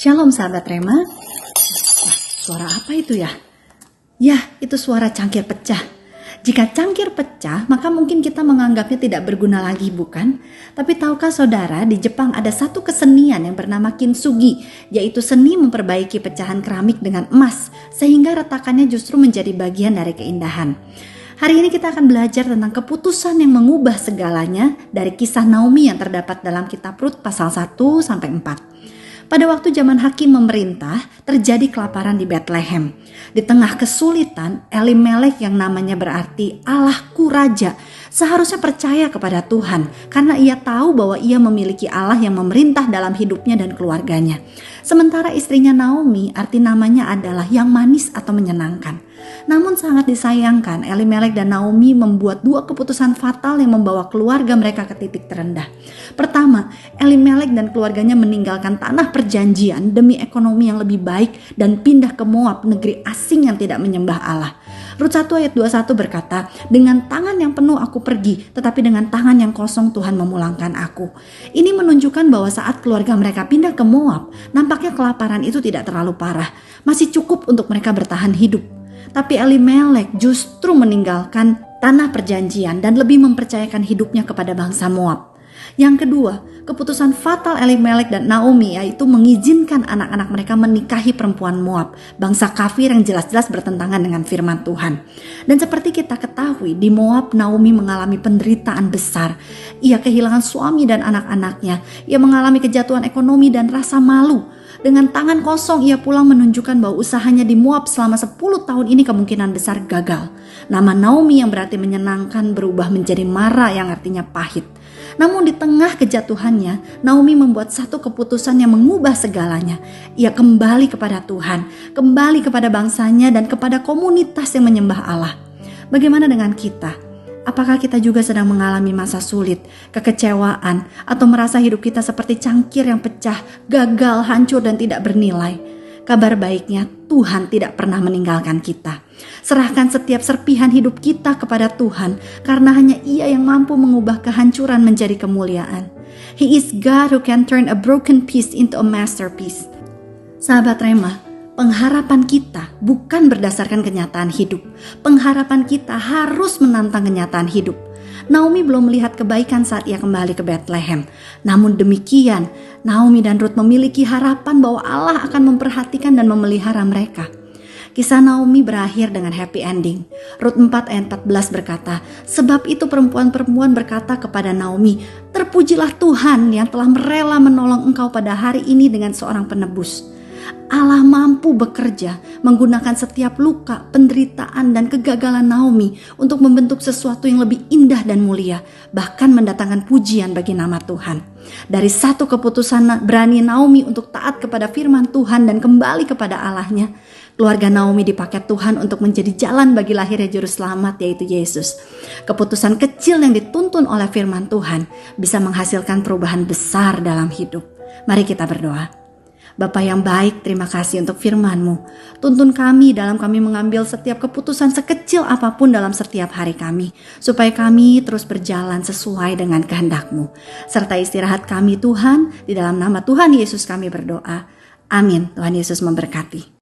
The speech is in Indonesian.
Shalom sahabat Rema. Wah, suara apa itu ya? Ya, itu suara cangkir pecah. Jika cangkir pecah, maka mungkin kita menganggapnya tidak berguna lagi, bukan? Tapi tahukah saudara, di Jepang ada satu kesenian yang bernama kintsugi, yaitu seni memperbaiki pecahan keramik dengan emas, sehingga retakannya justru menjadi bagian dari keindahan. Hari ini kita akan belajar tentang keputusan yang mengubah segalanya dari kisah Naomi yang terdapat dalam kitab Rut pasal 1-4. Pada waktu zaman Hakim memerintah, terjadi kelaparan di Bethlehem. Di tengah kesulitan, Elimelek yang namanya berarti Allahku Raja, seharusnya percaya kepada Tuhan karena ia tahu bahwa ia memiliki Allah yang memerintah dalam hidupnya dan keluarganya. Sementara istrinya Naomi, arti namanya adalah yang manis atau menyenangkan. Namun sangat disayangkan, Elimelek dan Naomi membuat dua keputusan fatal yang membawa keluarga mereka ke titik terendah. Pertama, Elimelek dan keluarganya meninggalkan tanah perjanjian demi ekonomi yang lebih baik dan pindah ke Moab, negeri asing yang tidak menyembah Allah. Rut 1 ayat 21 berkata, dengan tangan yang penuh aku pergi, tetapi dengan tangan yang kosong Tuhan memulangkan aku. Ini menunjukkan bahwa saat keluarga mereka pindah ke Moab, nampaknya kelaparan itu tidak terlalu parah, masih cukup untuk mereka bertahan hidup. Tapi Elimelek justru meninggalkan tanah perjanjian dan lebih mempercayakan hidupnya kepada bangsa Moab. Yang kedua, keputusan fatal Elimelek dan Naomi yaitu mengizinkan anak-anak mereka menikahi perempuan Moab, bangsa kafir yang jelas-jelas bertentangan dengan firman Tuhan. Dan seperti kita ketahui, di Moab Naomi mengalami penderitaan besar. Ia kehilangan suami dan anak-anaknya. Ia mengalami kejatuhan ekonomi dan rasa malu. Dengan tangan kosong ia pulang menunjukkan bahwa usahanya di Moab selama 10 tahun ini kemungkinan besar gagal. Nama Naomi yang berarti menyenangkan berubah menjadi Mara yang artinya pahit. Namun di tengah kejatuhannya, Naomi membuat satu keputusan yang mengubah segalanya. Ia kembali kepada Tuhan, kembali kepada bangsanya dan kepada komunitas yang menyembah Allah. Bagaimana dengan kita? Apakah kita juga sedang mengalami masa sulit, kekecewaan, atau merasa hidup kita seperti cangkir yang pecah, gagal, hancur, dan tidak bernilai? Kabar baiknya, Tuhan tidak pernah meninggalkan kita. Serahkan setiap serpihan hidup kita kepada Tuhan, karena hanya Ia yang mampu mengubah kehancuran menjadi kemuliaan. He is God who can turn a broken piece into a masterpiece. Sahabat Rema, pengharapan kita bukan berdasarkan kenyataan hidup. Pengharapan kita harus menantang kenyataan hidup. Naomi belum melihat kebaikan saat ia kembali ke Bethlehem. Namun demikian, Naomi dan Rut memiliki harapan bahwa Allah akan memperhatikan dan memelihara mereka. Kisah Naomi berakhir dengan happy ending. Rut 4 ayat 14 berkata, sebab itu perempuan-perempuan berkata kepada Naomi, terpujilah Tuhan yang telah rela menolong engkau pada hari ini dengan seorang penebus. Allah mampu bekerja menggunakan setiap luka, penderitaan, dan kegagalan Naomi untuk membentuk sesuatu yang lebih indah dan mulia, bahkan mendatangkan pujian bagi nama Tuhan. Dari satu keputusan berani Naomi untuk taat kepada firman Tuhan dan kembali kepada Allahnya, keluarga Naomi dipakai Tuhan untuk menjadi jalan bagi lahirnya Juru Selamat, yaitu Yesus. Keputusan kecil yang dituntun oleh firman Tuhan bisa menghasilkan perubahan besar dalam hidup. Mari kita berdoa. Bapa yang baik, terima kasih untuk firman-Mu. Tuntun kami dalam kami mengambil setiap keputusan sekecil apapun dalam setiap hari kami, supaya kami terus berjalan sesuai dengan kehendak-Mu. Serta istirahat kami Tuhan, di dalam nama Tuhan Yesus kami berdoa. Amin. Tuhan Yesus memberkati.